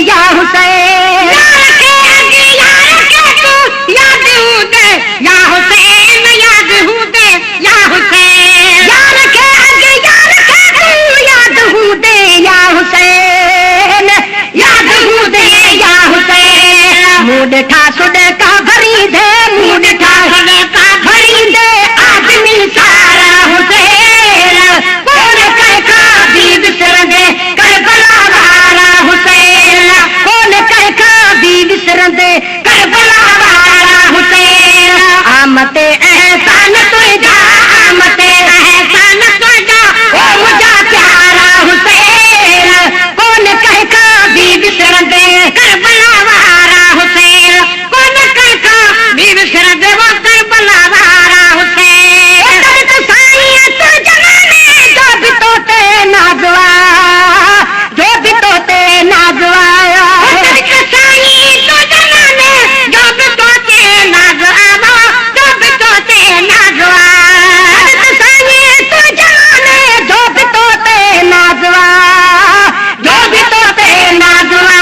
या हुसैन, यार के अगे यार के तू याद हुदे या हुसैन, याद हुदे या हुसैन, यार के अगे यार के तू याद हुदे या हुसैन, याद हुदे या हुसैन। मूड ठा सुड का भरी दे, मूड ठा सुड का भरी दे, आदमी सारा हुसैन, कौन कह का भी बिसर दे करबला वाला हुसैन, कौन कह का भी बिसर दे करबला वाला हुसैन। आमते एहसान तुझा, आमते एहसान तुझा, ओ मुझा प्यारा हुसैन, कौन कह का भी बिसर दे करबला वाला हुसैन, कौन कह का भी बिसर दे वो करबला वाला हुसैन। दर्द साईं तो जमाने जो भी तोते नाज़वा, जो भी तोते नाज़वाया, दर्द साईं तो जमाने जो भी तोते नाज़वा, जो भी तोते नाज़वा, दर्द साईं तो जमाने जो भी तोते नाज़वा, जो भी तोते नाज़वा।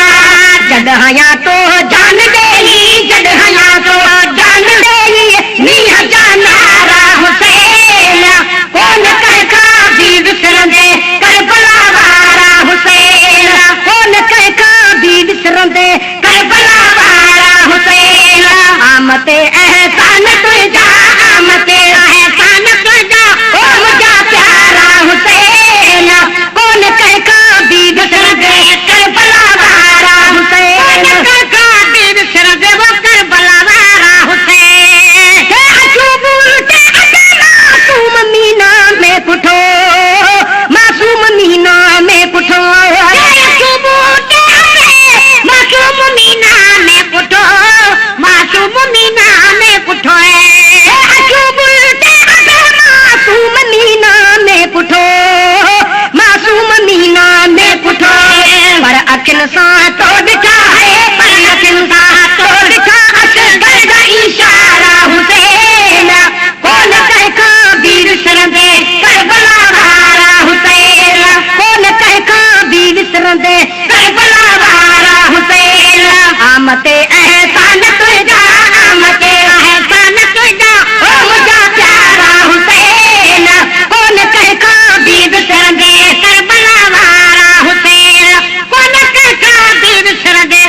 जॾहिं तो जान देई, जॾहिं तो जान देई, नीह जानारा हुसैन, कौन कह का भी विसरंदे करबला वाला हुसैन, कौन कह का भी विसरंदे करबला वाला हुसैन। आमते एहसान तुझा, आमते एहसान तुझा, ओ मुझा प्यारा हुसैन, कौन कह का भी विसरंदे करबला वाला हुसैन, कौन कह का भी विसरंदे वो करबला वाला हुसैन। के अशूबुल के अगे मासूम मीना में पुठो, मासूम मीना में पुठो, के अशूबुल के अगे मासूम मीना में पुठो, मासूम मीना में पुठो, के अशूबुल के अगे मासूम मीना में पुठो, मासूम मीना में पुठो। पर अखिन सां तो ॾिठा है, पर अखिन सां तो ॾिठा असगर जा इशारा हुसैन, कौन कह का भी विसरंदे करबला वाला हुसैन, कौन कह का भी विसरंदे करबला वाला हुसैन। आमते एहसान तुझा, आमते एहसान तुझा, ओ मुझा प्यारा हुसैन, कौन कह का भी विसरंदे करबला वाला हुसैन, कौन कह का भी विसरंदे